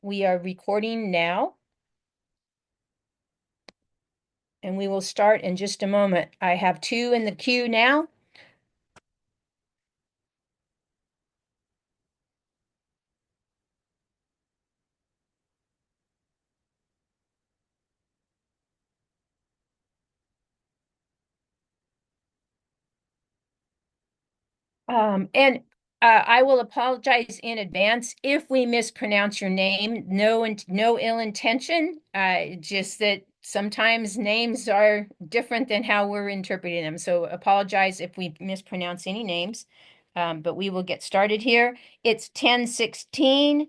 We are recording now. And we will start in just a moment. I have two in the queue now. And I will apologize in advance if we mispronounce your name. No ill intention. Just that sometimes names are different than how we're interpreting them. So apologize if we mispronounce any names. But we will get started here. It's 10:16.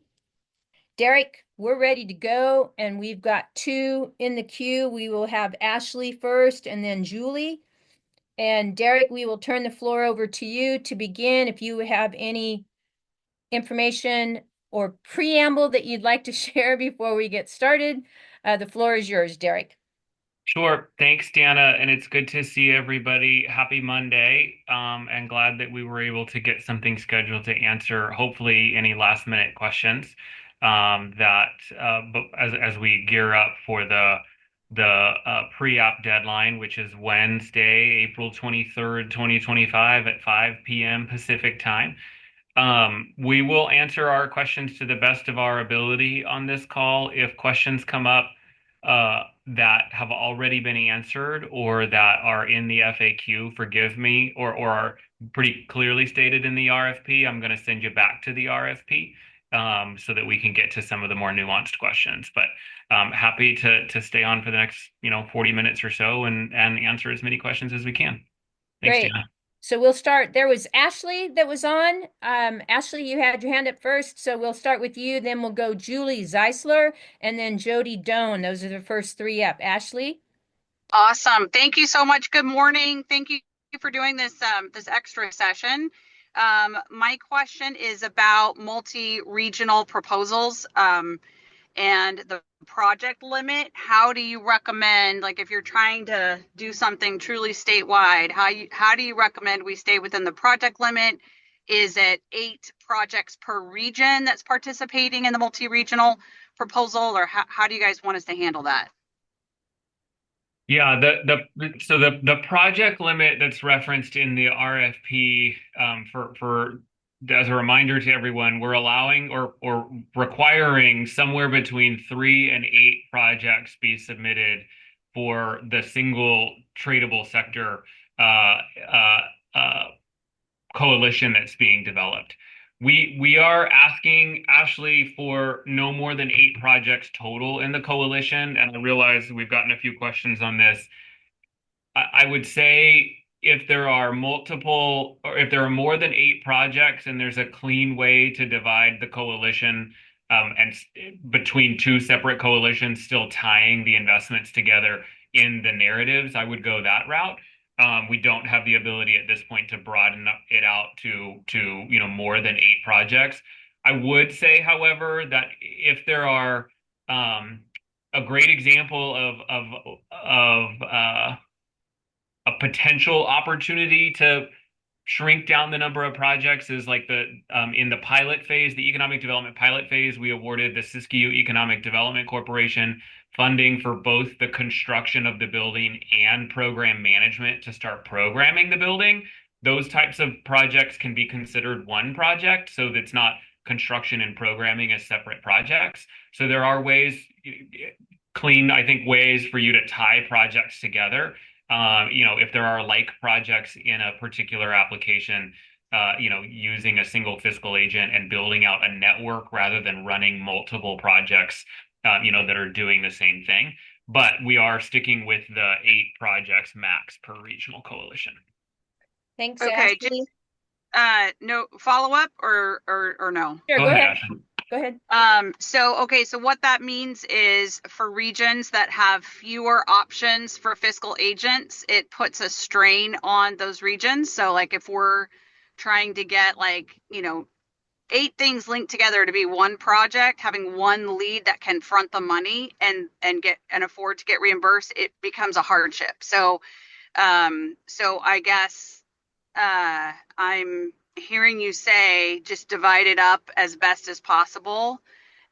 Derek, we're ready to go, and we've got two in the queue. We will have Ashley first and then Julie. And Derek, we will turn the floor over to you to begin. If you have any information or preamble that you'd like to share before we get started, the floor is yours, Derek. Sure. Thanks, Dana. And it's good to see everybody. Happy Monday. And glad that we were able to get something scheduled to answer, hopefully, any last minute questions but as we gear up for the pre-app deadline, which is Wednesday, April 23rd, 2025 at 5 p.m. Pacific time. We will answer our questions to the best of our ability on this call. If questions come up that have already been answered or that are in the FAQ, forgive me, or are pretty clearly stated in the RFP, I'm going to send you back to the RFP so that we can get to some of the more nuanced questions. But happy to stay on for the next 40 minutes or so and answer as many questions as we can. Thanks, Great. Dana. So we'll start. There was Ashley that was on. Ashley, you had your hand up first, so we'll start with you. Then we'll go Julie Zeisler and then Jody Doan. Those are the first three up. Ashley? Awesome. Thank you so much. Good morning. Thank you for doing this extra session. My question is about multi-regional proposals and the project limit. How do you recommend, like if you're trying to do something truly statewide, how do you recommend we stay within the project limit? Is it 8 projects per region that's participating in the multi-regional proposal, or how do you guys want us to handle that? Yeah, the project limit that's referenced in the RFP for as a reminder to everyone, we're allowing or requiring somewhere between 3 and 8 projects be submitted for the single tradable sector uh, uh, uh, coalition that's being developed. We are asking Ashley for no more than 8 projects total in the coalition, and I realize we've gotten a few questions on this. I would say if there are multiple, or if there are more than 8 projects, and there's a clean way to divide the coalition and between two separate coalitions, still tying the investments together in the narratives, I would go that route. We don't have the ability at this point to broaden it out to more than 8 projects. I would say, however, that if there are a great example of a potential opportunity to shrink down the number of projects is like the in the pilot phase, the economic development pilot phase, we awarded the Siskiyou Economic Development Corporation funding for both the construction of the building and program management to start programming the building. Those types of projects can be considered one project, so that's not construction and programming as separate projects. So there are ways, clean, I think, ways for you to tie projects together. If there are like projects in a particular application, using a single fiscal agent and building out a network rather than running multiple projects, that are doing the same thing. But we are sticking with the 8 projects max per regional coalition. Thanks, Okay, just Ashley. no follow-up or no? Sure, Go go ahead, ahead. Ashley. Go ahead. So what that means is for regions that have fewer options for fiscal agents, it puts a strain on those regions. So like if we're trying to get 8 things linked together to be one project, having one lead that can front the money and get and afford to get reimbursed, it becomes a hardship. So I guess I'm hearing you say just divide it up as best as possible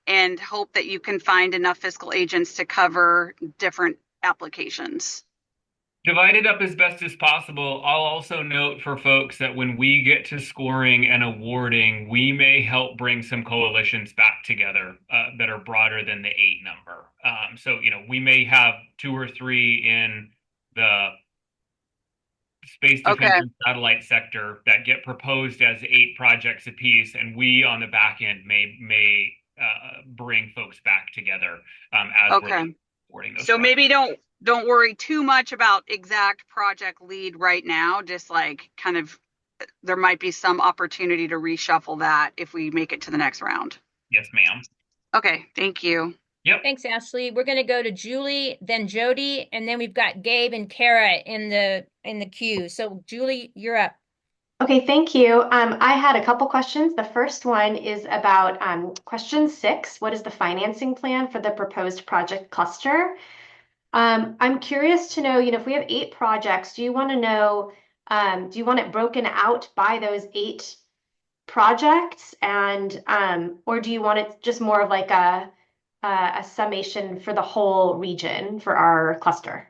and hope that you can find enough fiscal agents to cover different applications. Divide it up as best as possible. I'll also note for folks that when we get to scoring and awarding, we may help bring some coalitions back together that are broader than the 8 number. So, we may have 2 or 3 in the space defense Okay. and satellite sector that get proposed as 8 projects apiece, and we on the back end may bring folks back together as we're Okay. awarding those So projects. maybe don't worry too much about exact project lead right now. Just like kind of there might be some opportunity to reshuffle that if we make it to the next round. Yes, ma'am. Okay, thank you. Yep. Thanks, Ashley. We're going to go to Julie, then Jody, and then we've got Gabe and Kara in the queue. So Julie, you're up. Okay, thank you. I had a couple questions. The first one is about question 6. What is the financing plan for the proposed project cluster? I'm curious to know, if we have 8 projects, do you want to know, do you want it broken out by those 8 projects, and or do you want it just more of like a summation for the whole region for our cluster?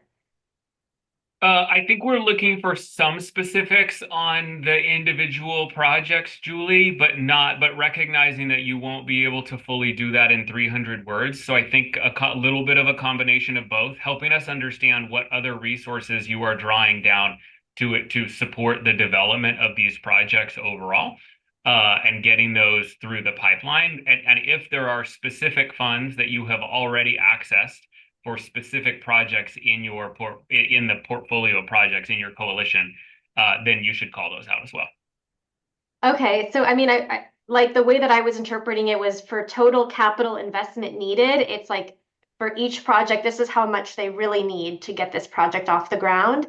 I think we're looking for some specifics on the individual projects, Julie, but recognizing that you won't be able to fully do that in 300 words. So I think a little bit of a combination of both, helping us understand what other resources you are drawing down to support the development of these projects overall, and getting those through the pipeline. And if there are specific funds that you have already accessed for specific projects in the portfolio of projects in your coalition, then you should call those out as well. Okay, so I like the way that I was interpreting it was for total capital investment needed. It's like for each project, this is how much they really need to get this project off the ground.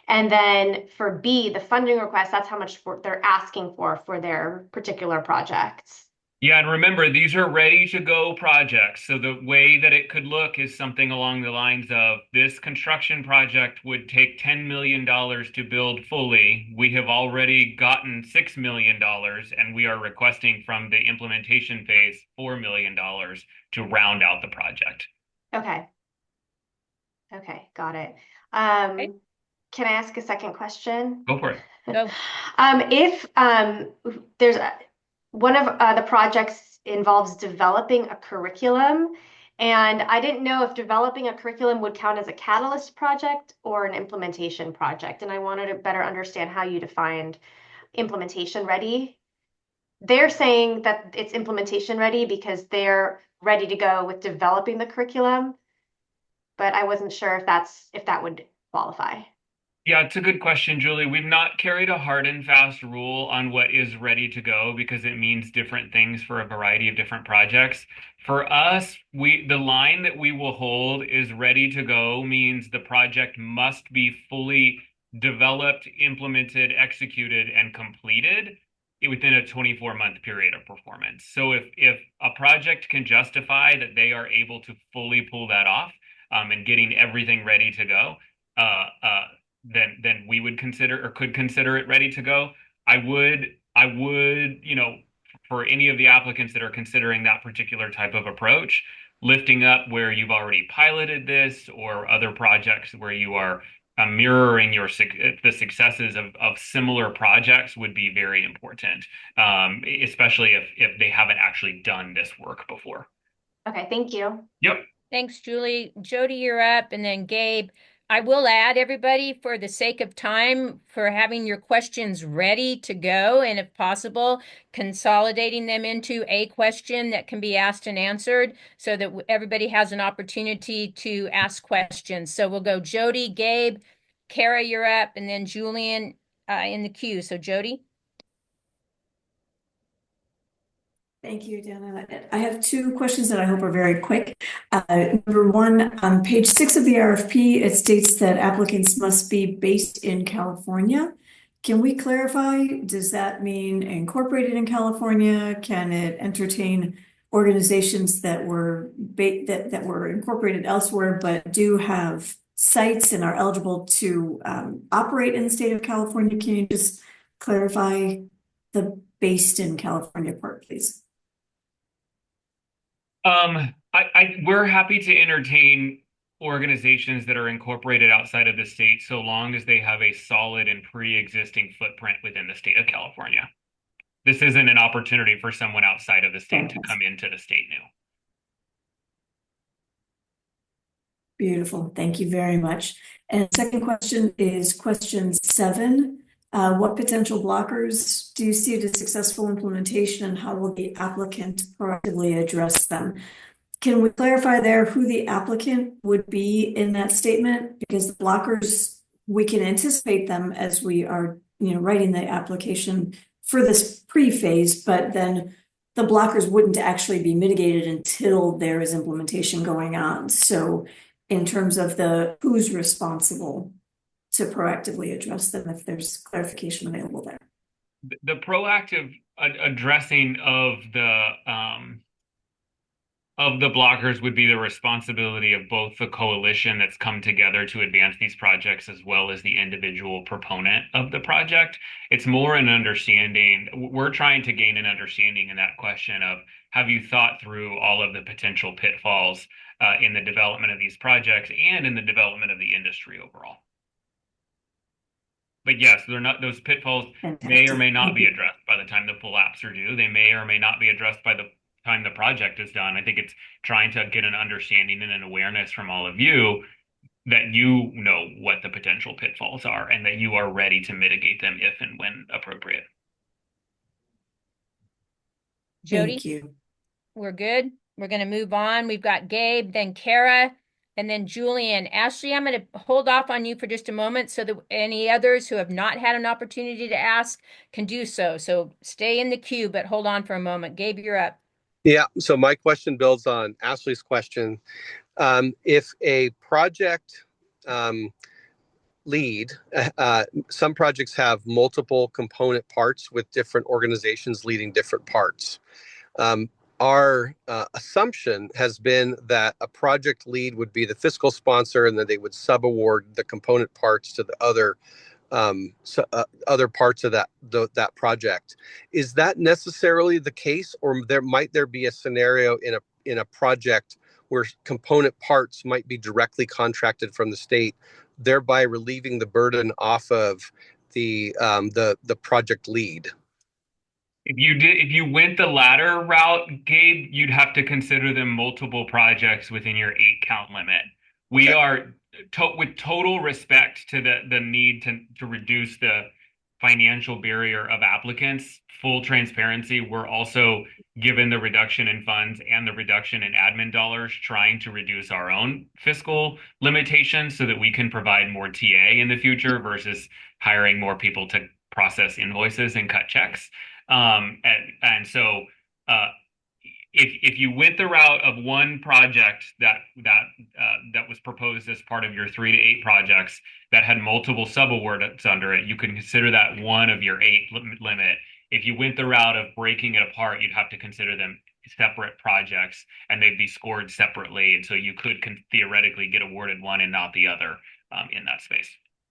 And then for B, the funding request, that's how much they're asking for their particular projects. Yeah, and remember, these are ready to go projects. So the way that it could look is something along the lines of this construction project would take $10 million to build fully. We have already gotten $6 million, and we are requesting from the implementation phase $4 million to round out the project. Okay. Okay, got it. Okay. Can I ask a second question? Go for it. Go. If there's one of the projects involves developing a curriculum, and I didn't know if developing a curriculum would count as a catalyst project or an implementation project, and I wanted to better understand how you defined implementation ready. They're saying that it's implementation ready because they're ready to go with developing the curriculum, but I wasn't sure if that would qualify. Yeah, it's a good question, Julie. We've not carried a hard and fast rule on what is ready to go because it means different things for a variety of different projects. For us, the line that we will hold is ready to go means the project must be fully developed, implemented, executed, and completed within a 24-month period of performance. So if a project can justify that they are able to fully pull that off, and getting everything ready to go, then we would consider or could consider it ready to go. I would, for any of the applicants that are considering that particular type of approach, lifting up where you've already piloted this or other projects where you are mirroring the successes of similar projects would be very important, especially if they haven't actually done this work before. Okay, thank you. Yep. Thanks, Julie. Jody, you're up, and then Gabe. I will add, everybody, for the sake of time, for having your questions ready to go, and if possible, consolidating them into a question that can be asked and answered so that everybody has an opportunity to ask questions. So we'll go Jody, Gabe, Kara, you're up, and then Julian in the queue. So Jody. Thank you, Dana. I have 2 questions that I hope are very quick. Number 1, on page 6 of the RFP, it states that applicants must be based in California. Can we clarify, does that mean incorporated in California? Can it entertain organizations that were that were incorporated elsewhere but do have sites and are eligible to operate in the state of California? Can you just clarify the based in California part, please? We're happy to entertain organizations that are incorporated outside of the state so long as they have a solid and pre-existing footprint within the state of California. This isn't an opportunity for someone outside of the state to come into the state new. Beautiful. Thank you very much. And second question is question 7. What potential blockers do you see to successful implementation, and how will the applicant proactively address them? Can we clarify there who the applicant would be in that statement? Because the blockers, we can anticipate them as we are, writing the application for this pre-phase, but then the blockers wouldn't actually be mitigated until there is implementation going on. So in terms of the who's responsible to proactively address them, if there's clarification available there. The proactive addressing of the blockers would be the responsibility of both the coalition that's come together to advance these projects as well as the individual proponent of the project. It's more an understanding. We're trying to gain an understanding in that question of, have you thought through all of the potential pitfalls in the development of these projects and in the development of the industry overall? But yes, they're not, those pitfalls may or may not be addressed by the time the full apps are due. They may or may not be addressed by the time the project is done. I think it's trying to get an understanding and an awareness from all of you that you know what the potential pitfalls are and that you are ready to mitigate them if and when appropriate. Jody, Thank you. we're good. We're going to move on. We've got Gabe, then Kara, and then Julian. Ashley, I'm going to hold off on you for just a moment so that any others who have not had an opportunity to ask can do so. So stay in the queue, but hold on for a moment. Gabe, you're up. Yeah, so my question builds on Ashley's question. If a project lead, some projects have multiple component parts with different organizations leading different parts. Our assumption has been that a project lead would be the fiscal sponsor and that they would subaward the component parts to the other parts of that project. Is that necessarily the case, or might there be a scenario in a project where component parts might be directly contracted from the state, thereby relieving the burden off of the project lead? If you went the latter route, Gabe, you'd have to consider them multiple projects within your 8 count limit. We are with total respect to the need to reduce the financial barrier of applicants, full transparency. We're also, given the reduction in funds and the reduction in admin dollars, trying to reduce our own fiscal limitations so that we can provide more TA in the future versus hiring more people to process invoices and cut checks. So if you went the route of one project that was proposed as part of your 3 to 8 projects that had multiple subawards under it, you can consider that one of your 8 limit. If you went the route of breaking it apart, you'd have to consider them separate projects and they'd be scored separately. And so you could theoretically get awarded one and not the other in that space.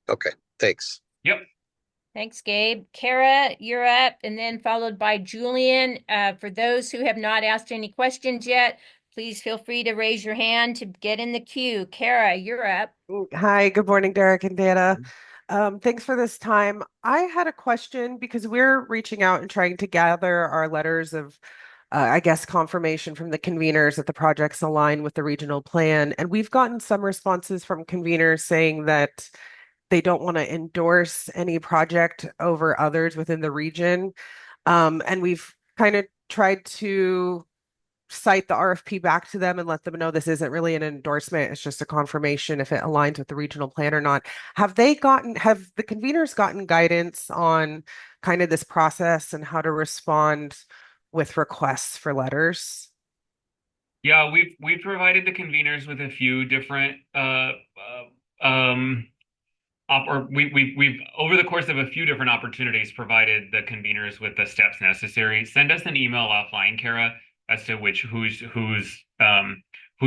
Okay, thanks. Yep. Thanks, Gabe. Kara, you're up, and then followed by Julian. For those who have not asked any questions yet, please feel free to raise your hand to get in the queue. Kara, you're up. Hi, good morning, Derek and Dana. Thanks for this time. I had a question because we're reaching out and trying to gather our letters of, I guess, confirmation from the conveners that the projects align with the regional plan. And we've gotten some responses from conveners saying that they don't want to endorse any project over others within the region. And we've kind of tried to cite the RFP back to them and let them know this isn't really an endorsement. It's just a confirmation if it aligns with the regional plan or not. Have the conveners gotten guidance on kind of this process and how to respond with requests for letters? Yeah, we've provided the conveners with a few different we've over the course of a few different opportunities provided the conveners with the steps necessary. Send us an email offline, Kara, as to who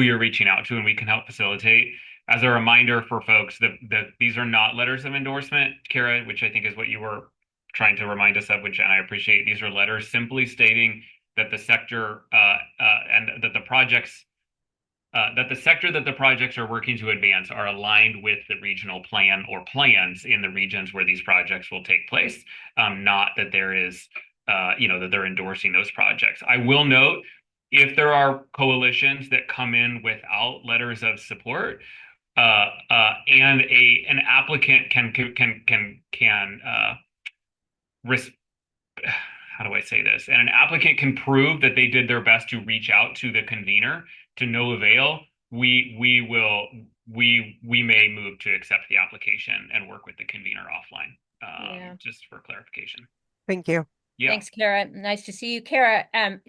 you're reaching out to, and we can help facilitate. As a reminder for folks, that these are not letters of endorsement, Kara, which I think is what you were trying to remind us of, and I appreciate. These are letters simply stating that the sector and that the projects that the sector that the projects are working to advance are aligned with the regional plan or plans in the regions where these projects will take place, not that there is, that they're endorsing those projects. I will note, if there are coalitions that come in without letters of support, and an applicant how do I say this? And an applicant can prove that they did their best to reach out to the convener to no avail. We may move to accept the application and work with the convener offline. Just for clarification. Thank you. Yeah. Thanks, Kara. Nice to see you, Kara.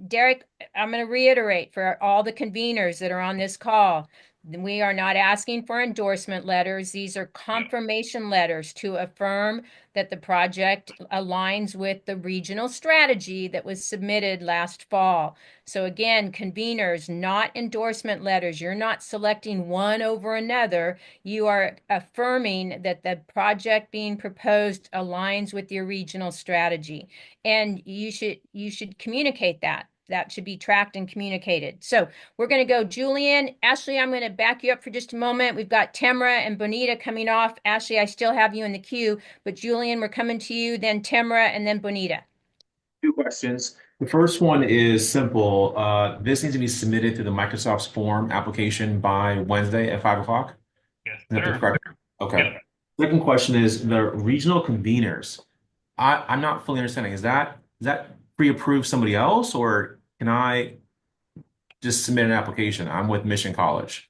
Derek, I'm going to reiterate for all the conveners that are on this call, we are not asking for endorsement letters. These are confirmation letters to affirm that the project aligns with the regional strategy that was submitted last fall. So again, conveners, not endorsement letters. You're not selecting one over another. You are affirming that the project being proposed aligns with your regional strategy. And you should communicate that. That should be tracked and communicated. So we're going to go Julian. Ashley, I'm going to back you up for just a moment. We've got Temra and Bonita coming off. Ashley, I still have you in the queue, but Julian, we're coming to you, then Temra, and then Bonita. Two questions. The first one is simple. This needs to be submitted to the Microsoft's form application by Wednesday at 5 o'clock. Yes, Is that sir. correct? Okay. Yeah. Second question is the regional conveners. I'm not fully understanding. Is that pre-approved somebody else, or can I just submit an application? I'm with Mission College.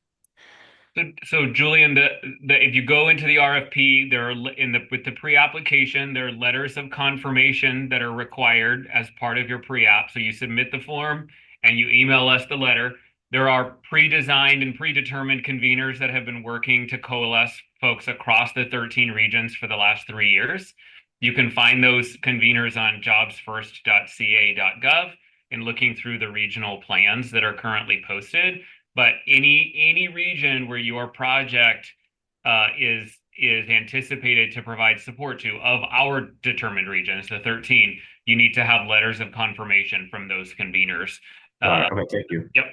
So Julian, if you go into the RFP, there are with the pre-application, there are letters of confirmation that are required as part of your pre-app. So you submit the form and you email us the letter. There are pre-designed and predetermined conveners that have been working to coalesce folks across the 13 regions for the last 3 years. You can find those conveners on jobsfirst.ca.gov and looking through the regional plans that are currently posted. But any region where your project is anticipated to provide support to, of our determined regions, the 13, you need to have letters of confirmation from those conveners. Okay, thank you. Yep.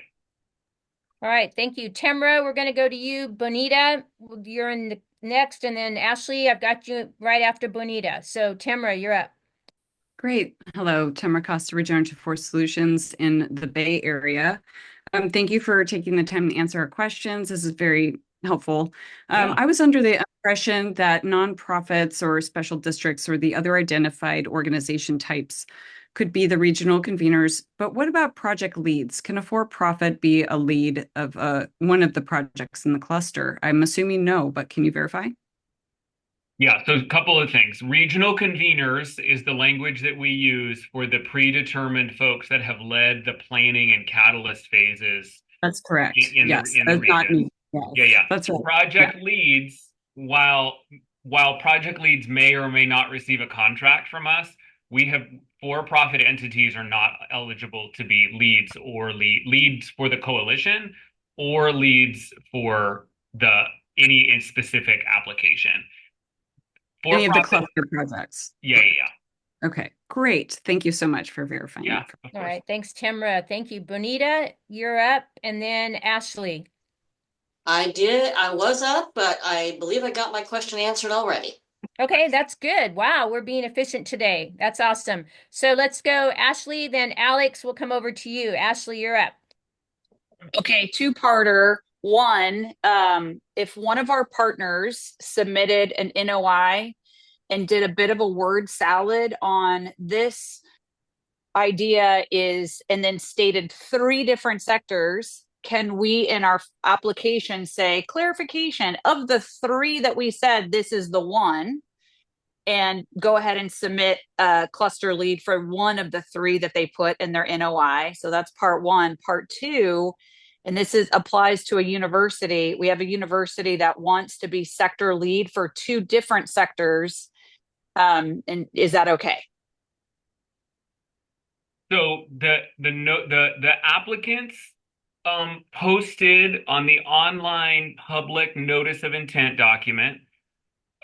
All right, thank you. Temra, we're going to go to you. Bonita, you're in the next, and then Ashley, I've got you right after Bonita. So Temra, you're up. Great. Hello, Tamara Costa, Regenerative Force Solutions in the Bay Area. Thank you for taking the time to answer our questions. This is very helpful. I was under the impression that nonprofits or special districts or the other identified organization types could be the regional conveners, but what about project leads? Can a for-profit be a lead of one of the projects in the cluster? I'm assuming no, but can you verify? Yeah, so a couple of things. Regional conveners is the language that we use for the predetermined folks that have led the planning and catalyst phases. That's correct. Yes, that's not me. Yes. Yeah. That's right. Project leads, while project leads may or may not receive a contract from us, we have for-profit entities are not eligible to be leads or leads for the coalition or leads for any specific application. Any of the cluster projects. Yeah. Okay, great. Thank you so much for verifying. Yeah. All right. Thanks, Temra. Thank you. Bonita, you're up. And then Ashley. I was up, but I believe I got my question answered already. Okay, that's good. Wow, we're being efficient today. That's awesome. So let's go, Ashley, then Alex will come over to you. Ashley, you're up. Okay, two-parter. One, if one of our partners submitted an NOI and did a bit of a word salad on this idea and then stated 3 different sectors, can we in our application say clarification of the 3 that we said this is the one, and go ahead and submit a cluster lead for one of the 3 that they put in their NOI? So that's part 1. Part 2, and this applies to a university. We have a university that wants to be sector lead for 2 different sectors. And is that okay? So the applicants posted on the online public notice of intent document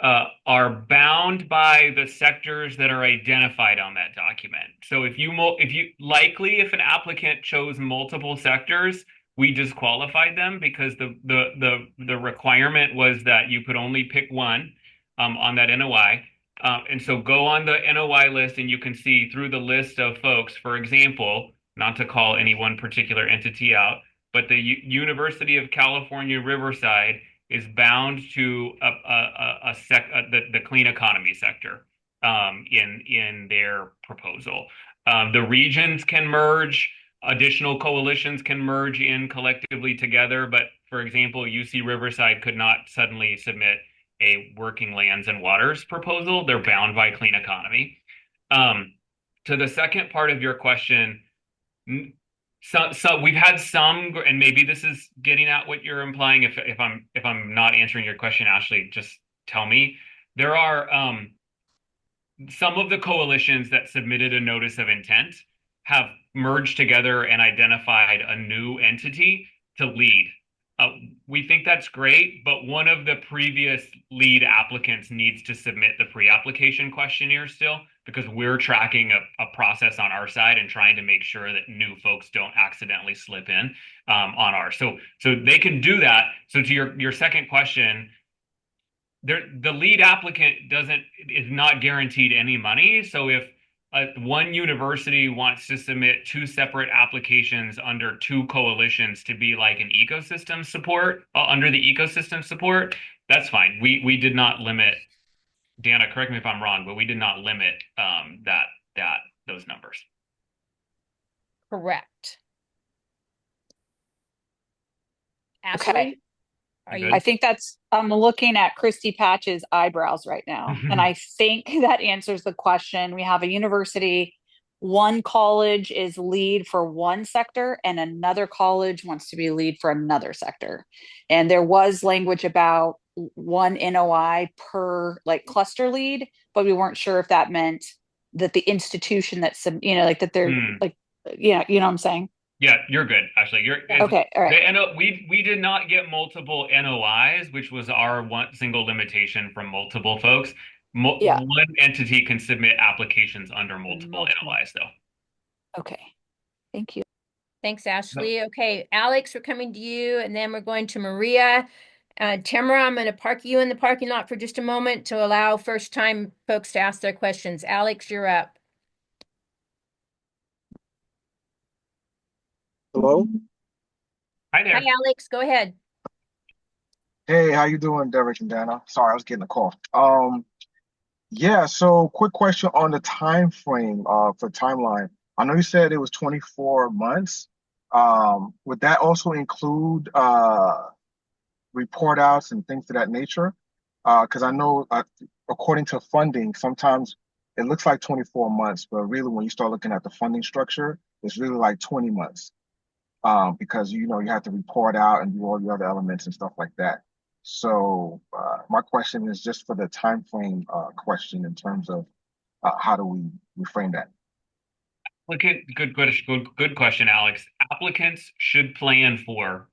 are bound by the sectors that are identified on that document. So if if an applicant chose multiple sectors, we disqualified them because the requirement was that you could only pick one on that NOI. And so go on the NOI list and you can see through the list of folks, for example, not to call any one particular entity out, but the University of California, Riverside is bound to the clean economy sector in their proposal. The regions can merge, additional coalitions can merge in collectively together, but for example, UC Riverside could not suddenly submit a working lands and waters proposal. They're bound by clean economy. To the second part of your question, so we've had some, and maybe this is getting at what you're implying. If I'm not answering your question, Ashley, just tell me. There are some of the coalitions that submitted a notice of intent have merged together and identified a new entity to lead. We think that's great, but one of the previous lead applicants needs to submit the pre-application questionnaire still, because we're tracking a process on our side and trying to make sure that new folks don't accidentally slip in on ours. So they can do that. So to your second question, the lead applicant is not guaranteed any money. So if one university wants to submit two separate applications under two coalitions to be like an ecosystem support under the ecosystem support, that's fine. We did not limit. Dana, correct me if I'm wrong, but we did not limit those numbers. Correct. Okay. Ashley, I think I'm looking at Christy Patch's eyebrows right now. And I think that answers the question. We have a university, one college is lead for one sector, and another college wants to be lead for another sector. And there was language about one NOI per like cluster lead, but we weren't sure if that meant that the institution that's, like that they're like, you know what I'm saying? Yeah, you're good, Ashley. Okay, all right. We did not get multiple NOIs, which was our one single limitation from multiple folks. Yeah. One entity can submit applications under multiple NOIs, though. Okay, thank you. Thanks, Ashley. Okay, Alex, we're coming to you, and then we're going to Maria. Tamara, I'm going to park you in the parking lot for just a moment to allow first-time folks to ask their questions. Alex, you're up. Hello? Hi there. Hi, Alex. Go ahead. Hey, how you doing, Derek and Dana? Sorry, I was getting a call. Yeah, so quick question on the time frame for timeline. I know you said it was 24 months. Would that also include report outs and things of that nature? Because I know according to funding, sometimes it looks like 24 months, but really when you start looking at the funding structure, it's really like 20 months. Because you have to report out and do all the other elements and stuff like that. So my question is just for the time frame question in terms of how do we reframe that? Okay, good question, Alex. Applicants should plan for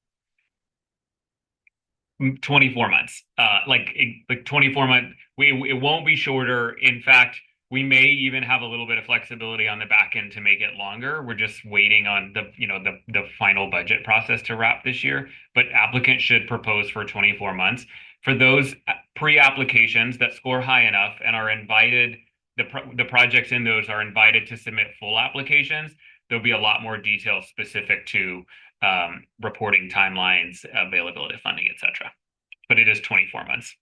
24 months. Like 24 months. It won't be shorter. In fact, we may even have a little bit of flexibility on the back end to make it longer. We're just waiting on the final budget process to wrap this year. But applicants should propose for 24 months. For those pre-applications that score high enough and are invited, the projects in those are invited to submit full applications. There'll be a lot more details specific to reporting timelines, availability of funding, etc. But it is 24 months.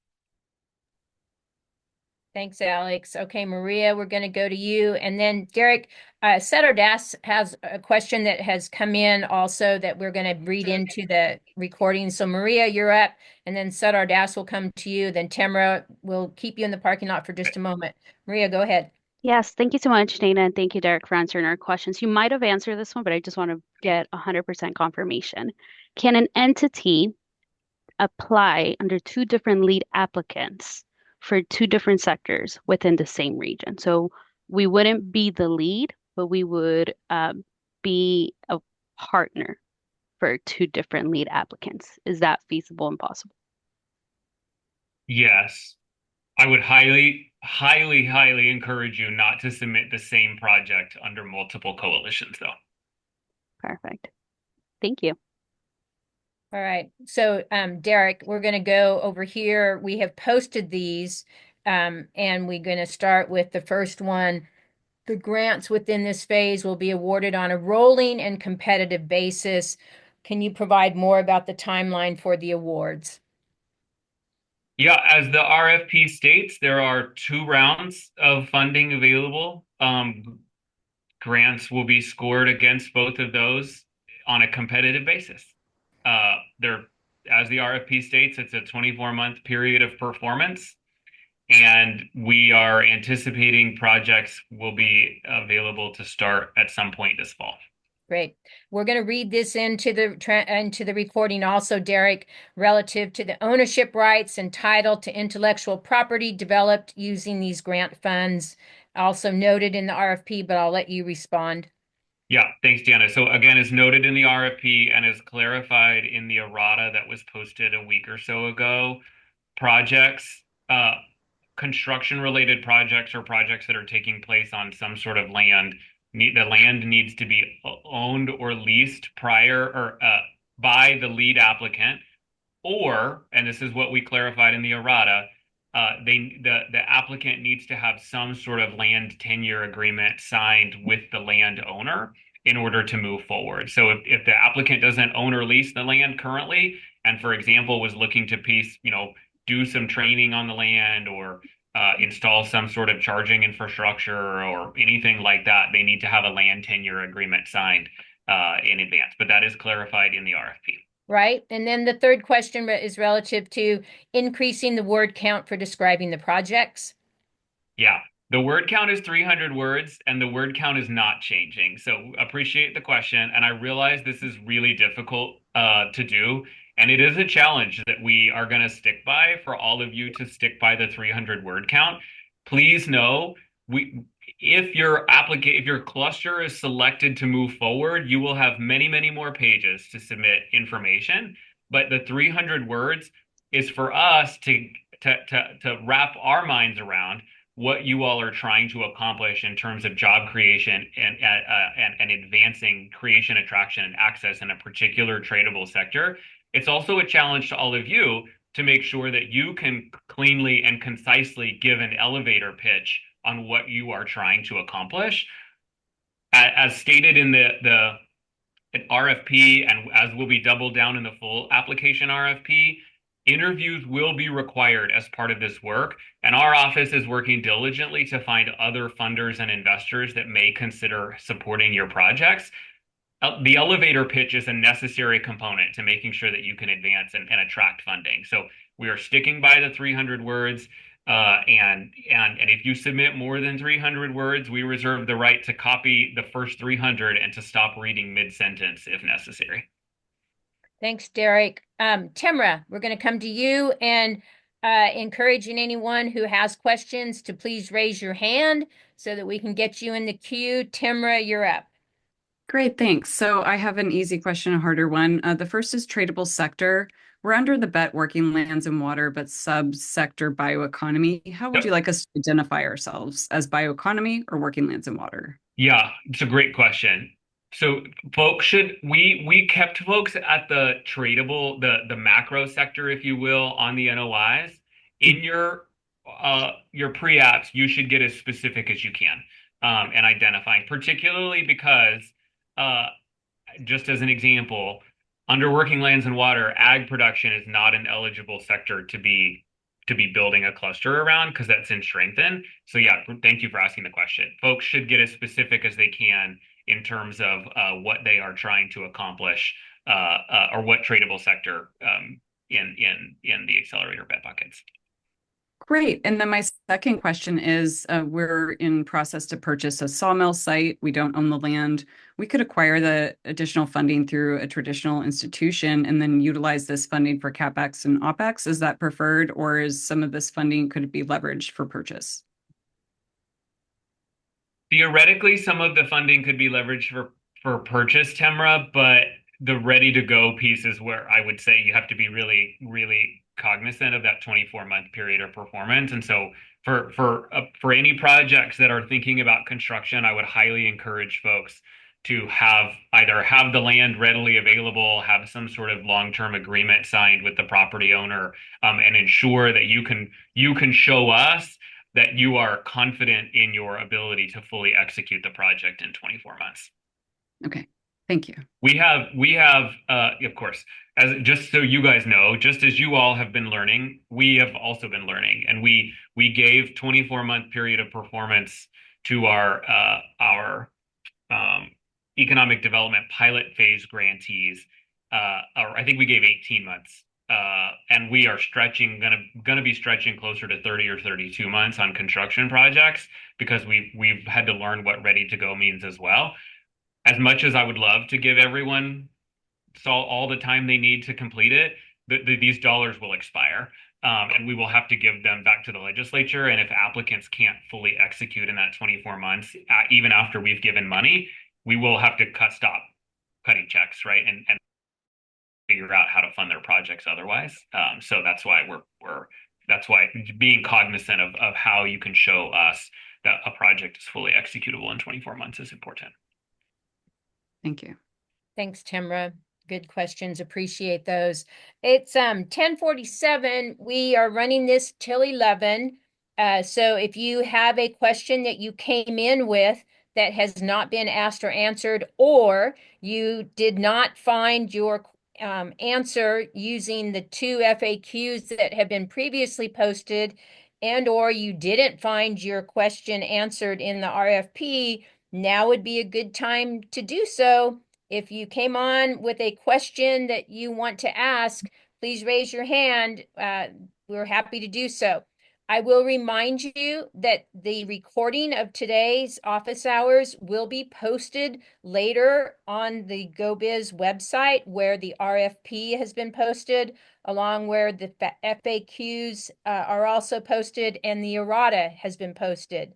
Thanks, Alex. Okay, Maria, we're going to go to you. And then Derek, Setter Das has a question that has come in also that we're going to read into the recording. So Maria, you're up. And then Setter Das will come to you. Then Tamara will keep you in the parking lot for just a moment. Maria, go ahead. Yes, thank you so much, Dana, and thank you, Derek, for answering our questions. You might have answered this one, but I just want to get 100% confirmation. Can an entity apply under two different lead applicants for two different sectors within the same region? So we wouldn't be the lead, but we would be a partner for two different lead applicants. Is that feasible and possible? Yes. I would highly encourage you not to submit the same project under multiple coalitions, though. Perfect. Thank you. All right. So, Derek, we're going to go over here. We have posted these, and we're going to start with the first one. The grants within this phase will be awarded on a rolling and competitive basis. Can you provide more about the timeline for the awards? Yeah, as the RFP states, there are 2 rounds of funding available. Grants will be scored against both of those on a competitive basis. They're, as the RFP states, it's a 24-month period of performance, and we are anticipating projects will be available to start at some point this fall. Great. We're going to read this into the recording also, Derek, relative to the ownership rights and title to intellectual property developed using these grant funds. Also noted in the RFP, but I'll let you respond. Yeah, thanks, Deanna. So again, as noted in the RFP and as clarified in the errata that was posted a week or so ago, projects, construction-related projects or projects that are taking place on some sort of land, the land needs to be owned or leased prior or by the lead applicant, or, and this is what we clarified in the errata, the applicant needs to have some sort of land tenure agreement signed with the landowner in order to move forward. So if the applicant doesn't own or lease the land currently, and for example was looking to do some training on the land or install some sort of charging infrastructure or anything like that, they need to have a land tenure agreement signed in advance. But that is clarified in the RFP. Right. And then the third question is relative to increasing the word count for describing the projects. Yeah, the word count is 300 words and the word count is not changing. So appreciate the question. And I realize this is really difficult to do. And it is a challenge that we are going to stick by for all of you to stick by the 300 word count. Please know if your cluster is selected to move forward, you will have many more pages to submit information. But the 300 words is for us to wrap our minds around what you all are trying to accomplish in terms of job creation and advancing creation, attraction, and access in a particular tradable sector. It's also a challenge to all of you to make sure that you can cleanly and concisely give an elevator pitch on what you are trying to accomplish. As stated in the RFP, and as will be doubled down in the full application RFP, interviews will be required as part of this work, and our office is working diligently to find other funders and investors that may consider supporting your projects. The elevator pitch is a necessary component to making sure that you can advance and attract funding. So we are sticking by the 300 words. And if you submit more than 300 words, we reserve the right to copy the first 300 and to stop reading mid-sentence if necessary. Thanks, Derek. Timra, we're going to come to you and encouraging anyone who has questions to please raise your hand so that we can get you in the queue. Timra, you're up. Great, thanks. So I have an easy question, a harder one. The first is tradable sector. We're under the BET working lands and water, but subsector bioeconomy. How would you like us to identify ourselves as bioeconomy or working lands and water? Yeah, it's a great question. So we kept folks at the tradable, the macro sector, if you will, on the NOIs. In your pre-apps, you should get as specific as you can and identifying, particularly because just as an example, under working lands and water, ag production is not an eligible sector to be building a cluster around because that's in strengthen. So yeah, thank you for asking the question. Folks should get as specific as they can in terms of what they are trying to accomplish or what tradable sector in the accelerator bet buckets. Great. And then my second question is, we're in process to purchase a sawmill site. We don't own the land. We could acquire the additional funding through a traditional institution and then utilize this funding for CapEx and OpEx. Is that preferred, or is some of this funding could it be leveraged for purchase? Theoretically, some of the funding could be leveraged for purchase, Temra, but the ready to go piece is where I would say you have to be really cognizant of that 24-month period of performance. And so for any projects that are thinking about construction, I would highly encourage folks to either have the land readily available, have some sort of long-term agreement signed with the property owner, and ensure that you can show us that you are confident in your ability to fully execute the project in 24 months. Okay, thank you. We have, of course, as just so you guys know, just as you all have been learning, we have also been learning, and we gave 24-month period of performance to our economic development pilot phase grantees, or I think we gave 18 months, and we are gonna be stretching closer to 30 or 32 months on construction projects because we've had to learn what ready to go means as well. As much as I would love to give everyone all the time they need to complete it, these dollars will expire. And we will have to give them back to the legislature. And if applicants can't fully execute in that 24 months, even after we've given money, we will have to stop cutting checks, right? And figure out how to fund their projects otherwise. So that's why that's why being cognizant of how you can show us that a project is fully executable in 24 months is important. Thank you. Thanks, Timra. Good questions. Appreciate those. It's 10:47. We are running this till 11. So if you have a question that you came in with that has not been asked or answered, or you did not find your answer using the 2 FAQs that have been previously posted, and or you didn't find your question answered in the RFP, now would be a good time to do so. If you came on with a question that you want to ask, please raise your hand. We're happy to do so. I will remind you that the recording of today's office hours will be posted later on the GO-Biz website where the RFP has been posted, along where the FAQs are also posted and the errata has been posted.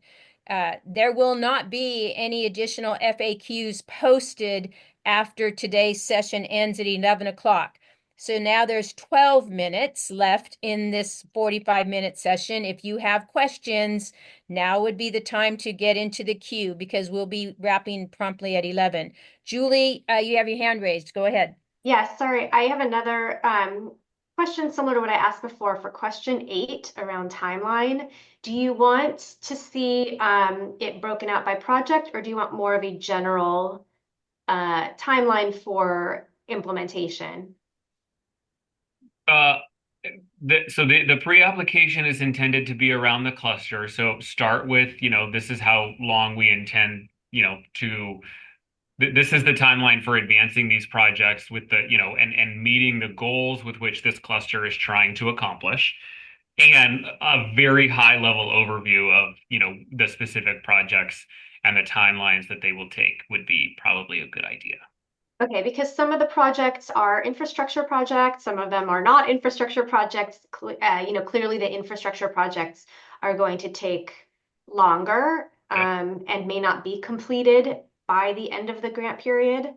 There will not be any additional FAQs posted after today's session ends at 11 o'clock. So now there's 12 minutes left in this 45-minute session. If you have questions, now would be the time to get into the queue because we'll be wrapping promptly at 11. Julie, you have your hand raised. Go ahead. Yeah, sorry. I have another question similar to what I asked before for question 8 around timeline. Do you want to see it broken out by project, or do you want more of a general timeline for implementation? So the pre-application is intended to be around the cluster. So start with, this is how long we intend, this is the timeline for advancing these projects with the, and meeting the goals with which this cluster is trying to accomplish. And a very high level overview of, the specific projects and the timelines that they will take would be probably a good idea. Okay, because some of the projects are infrastructure projects, some of them are not infrastructure projects. Clearly the infrastructure projects are going to take longer and may not be completed by the end of the grant period.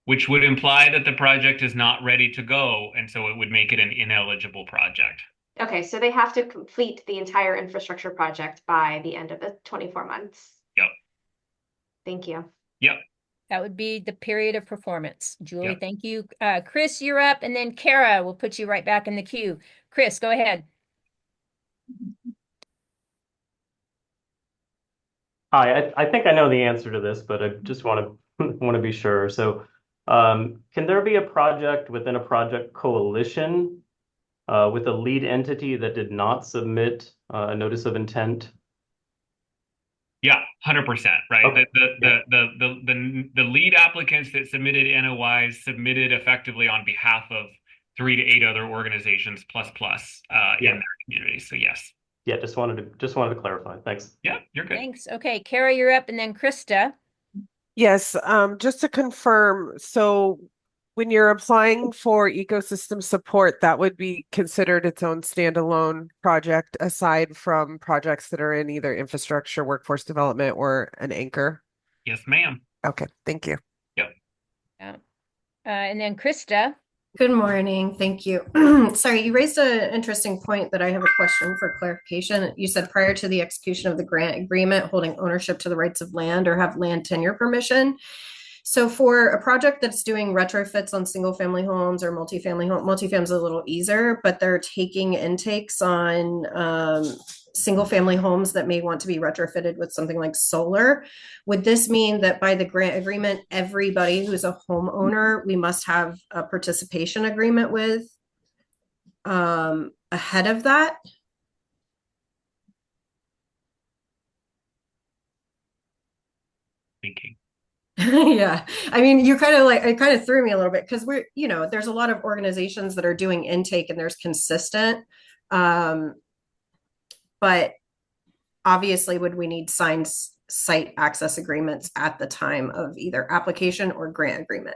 Which would imply that the project is not ready to go, and so it would make it an ineligible project. Okay, so they have to complete the entire infrastructure project by the end of the 24 months. Yep. Thank you. Yep. That would be the period of performance. Julie, thank you. Chris, you're up, and then Kara will put you right back in the queue. Chris, go ahead. Hi, I think I know the answer to this, but I just want to be sure. So, can there be a project within a project coalition with a lead entity that did not submit a notice of intent? Yeah, 100%, right? Okay. The lead applicants that submitted NOIs submitted effectively on behalf of 3 to 8 other organizations plus in their community. So yes. Yeah, just wanted to clarify. Thanks. Yeah, you're good. Thanks. Okay, Kara, you're up, and then Krista. Yes, just to confirm, so when you're applying for ecosystem support, that would be considered its own standalone project aside from projects that are in either infrastructure, workforce development, or an anchor? Yes, ma'am. Okay, thank you. Yep. And then Krista. Good morning. Thank you. Sorry, you raised an interesting point that I have a question for clarification. You said prior to the execution of the grant agreement, holding ownership to the rights of land or have land tenure permission. So for a project that's doing retrofits on single family homes or multifamily home, multifamily is a little easier, but they're taking intakes on single family homes that may want to be retrofitted with something like solar. Would this mean that by the grant agreement, everybody who's a homeowner, we must have a participation agreement with ahead of that? Thinking. Yeah. I mean, you kind of like, it kind of threw me a little bit because we're, there's a lot of organizations that are doing intake and there's consistent. But obviously, would we need signed site access agreements at the time of either application or grant agreement?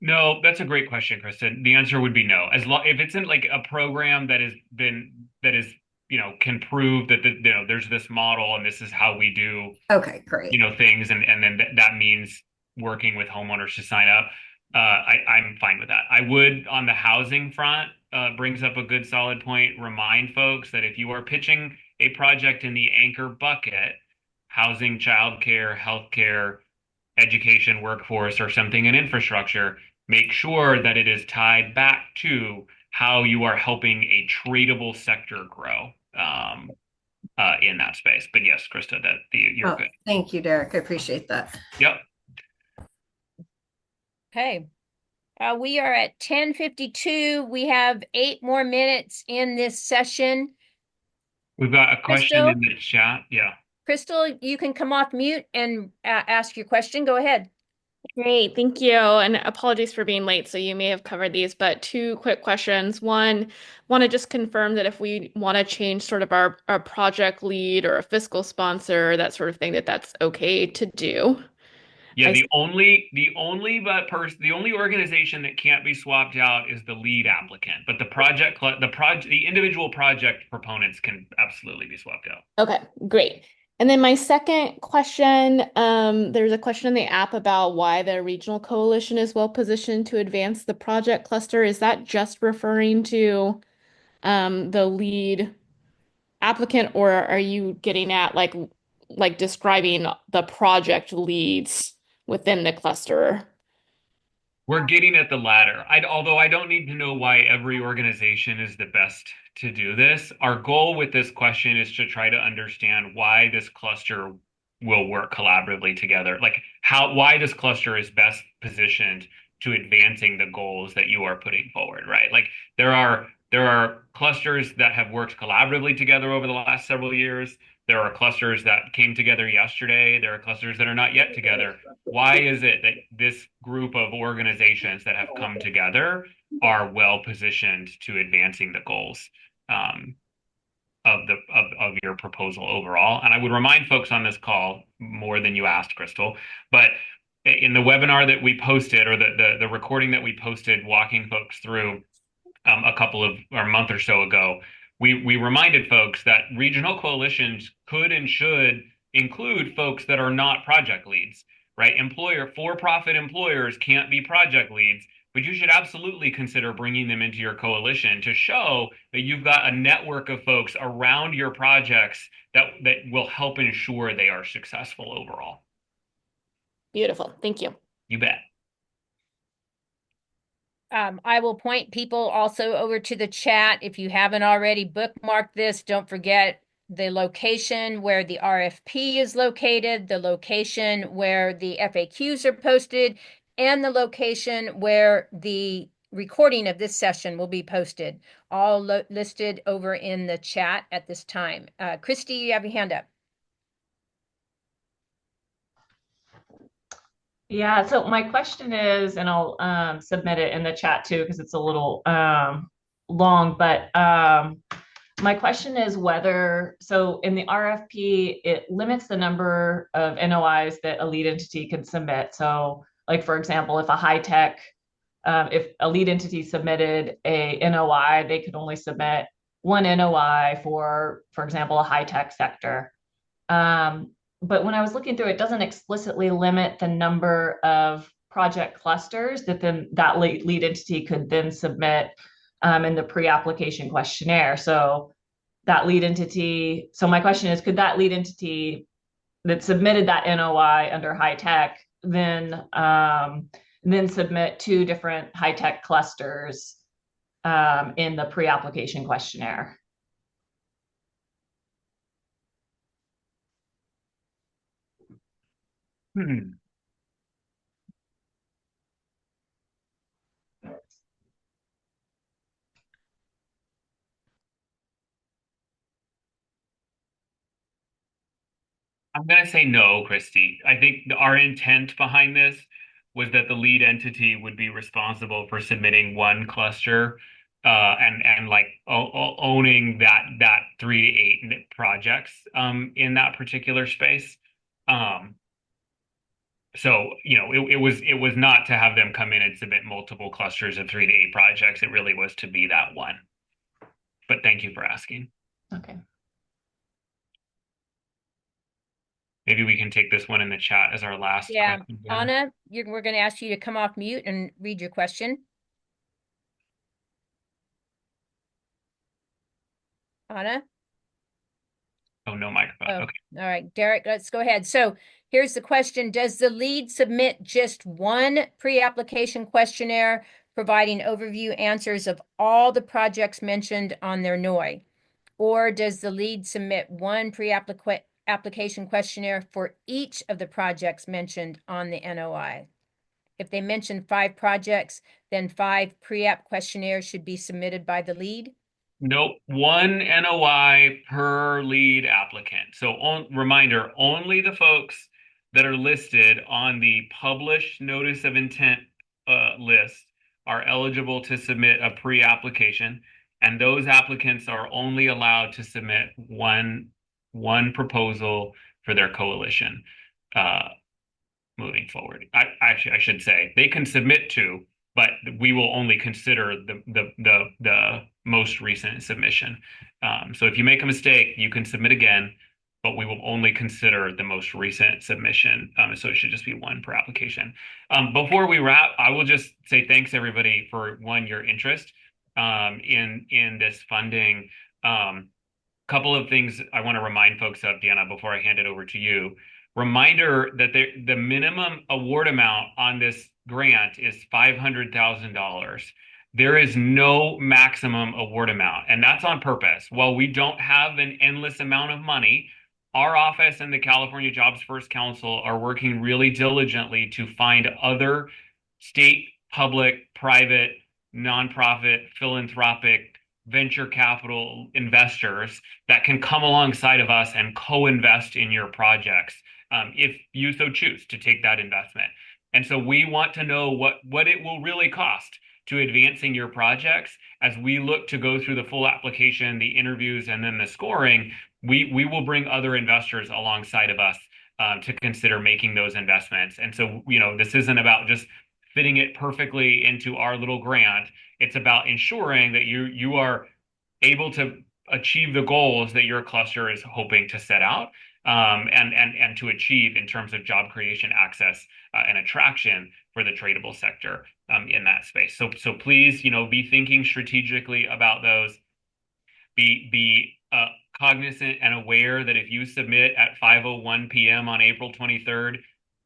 No, that's a great question, Kristen. The answer would be no. As long if it's in like a program that is can prove that there's this model and this is how we do Okay, great. things and then that means working with homeowners to sign up. I'm fine with that. I would on the housing front brings up a good solid point. Remind folks that if you are pitching a project in the anchor bucket, housing, childcare, healthcare, education, workforce, or something in infrastructure, make sure that it is tied back to how you are helping a tradable sector grow in that space. But yes, Krista, you're good. Thank you, Derek. I appreciate that. Yep. Okay. We are at 10:52. We have 8 more minutes in this session. We've got a question in the chat. Yeah. Crystal, you can come off mute and ask your question. Go ahead. Great, thank you. And apologies for being late. So you may have covered these, but 2 quick questions. One, want to just confirm that if we want to change sort of our project lead or a fiscal sponsor, that sort of thing, that's okay to do. Yeah, the only organization that can't be swapped out is the lead applicant, but the individual project proponents can absolutely be swapped out. Okay, great. And then my second question, there's a question in the app about why the regional coalition is well positioned to advance the project cluster. Is that just referring to the lead applicant, or are you getting at like describing the project leads within the cluster? We're getting at the latter. Although I don't need to know why every organization is the best to do this. Our goal with this question is to try to understand why this cluster will work collaboratively together. Like why this cluster is best positioned to advancing the goals that you are putting forward, right? Like there are clusters that have worked collaboratively together over the last several years. There are clusters that came together yesterday. There are clusters that are not yet together. Why is it that this group of organizations that have come together are well positioned to advancing the goals of your proposal overall? And I would remind folks on this call, more than you asked, Crystal, but in the webinar that we posted or the recording that we posted walking folks through a month or so ago, we reminded folks that regional coalitions could and should include folks that are not project leads, right? For-profit employers can't be project leads, but you should absolutely consider bringing them into your coalition to show that you've got a network of folks around your projects that will help ensure they are successful overall. Beautiful. Thank you. You bet. I will point people also over to the chat. If you haven't already bookmarked this, don't forget the location where the RFP is located, the location where the FAQs are posted, and the location where the recording of this session will be posted, all listed over in the chat at this time. Christy, you have your hand up. Yeah, so my question is, and I'll submit it in the chat too, because it's a little long, but my question is whether, so in the RFP, it limits the number of NOIs that a lead entity can submit. So like, for example, if a lead entity submitted a NOI, they could only submit one NOI for example, a high-tech sector. But when I was looking through, it doesn't explicitly limit the number of project clusters that then that lead entity could then submit in the pre-application questionnaire. So that lead entity, so my question is, could that lead entity that submitted that NOI under high tech then submit two different high tech clusters in the pre-application questionnaire? I'm going to say no, Christy. I think our intent behind this was that the lead entity would be responsible for submitting one cluster and like owning that 3 to 8 projects in that particular space. So, it was not to have them come in and submit multiple clusters of 3 to 8 projects. It really was to be that one. But thank you for asking. Okay. Maybe we can take this one in the chat as our last question. Anna, we're going to ask you to come off mute and read your question. Anna? Oh, no microphone. Okay. All right, Derek, let's go ahead. So here's the question. Does the lead submit just one pre-application questionnaire providing overview answers of all the projects mentioned on their NOI? Or does the lead submit one pre-application questionnaire for each of the projects mentioned on the NOI? If they mention 5 projects, then 5 pre-app questionnaires should be submitted by the lead? Nope, one NOI per lead applicant. So reminder, only the folks that are listed on the published notice of intent list are eligible to submit a pre-application, and those applicants are only allowed to submit one proposal for their coalition moving forward. I should say they can submit 2, but we will only consider the most recent submission. So if you make a mistake, you can submit again, but we will only consider the most recent submission. So it should just be one per application. Before we wrap, I will just say thanks everybody for your interest in this funding. Couple of things I want to remind folks of, Deanna, before I hand it over to you. Reminder that the minimum award amount on this grant is $500,000. There is no maximum award amount, and that's on purpose. While we don't have an endless amount of money, our office and the California Jobs First Council are working really diligently to find other state, public, private, nonprofit, philanthropic, venture capital investors that can come alongside of us and co-invest in your projects if you so choose to take that investment. And so we want to know what it will really cost to advancing your projects. As we look to go through the full application, the interviews, and then the scoring, we will bring other investors alongside of us to consider making those investments. And so, this isn't about just fitting it perfectly into our little grant. It's about ensuring that you are able to achieve the goals that your cluster is hoping to set out and to achieve in terms of job creation, access, and attraction for the tradable sector in that space. So please, be thinking strategically about those. Be cognizant and aware that if you submit at 5:01 p.m. on April 23rd,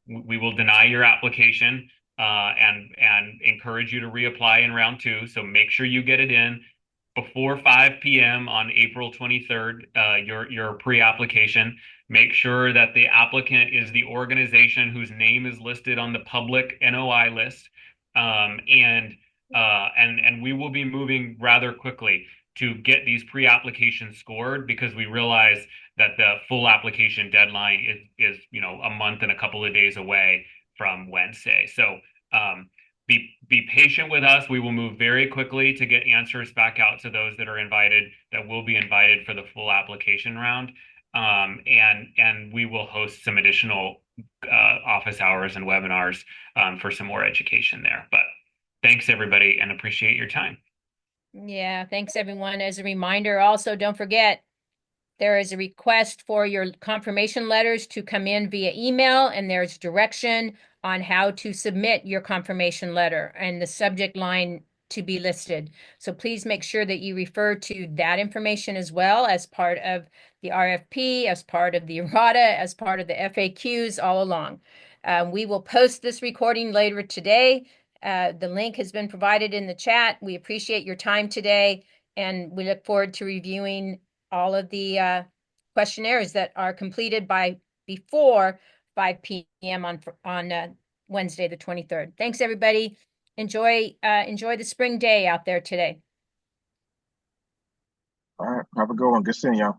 we will deny your application and encourage you to reapply in round 2. So make sure you get it in before 5 p.m. on April 23rd, your pre-application. Make sure that the applicant is the organization whose name is listed on the public NOI list. And we will be moving rather quickly to get these pre-applications scored, because we realize that the full application deadline is a month and a couple of days away from Wednesday. So be patient with us. We will move very quickly to get answers back out to those that are invited, that will be invited for the full application round. And we will host some additional office hours and webinars for some more education there. But thanks everybody, and appreciate your time. Yeah, thanks everyone. As a reminder, also don't forget, there is a request for your confirmation letters to come in via email, and there's direction on how to submit your confirmation letter and the subject line to be listed. So please make sure that you refer to that information as well as part of the RFP, as part of the errata, as part of the FAQs all along. We will post this recording later today. The link has been provided in the chat. We appreciate your time today, and we look forward to reviewing all of the questionnaires that are completed by before 5 p.m. on Wednesday, the 23rd. Thanks, everybody. Enjoy the spring day out there today. All right. Have a good one. Good seeing y'all.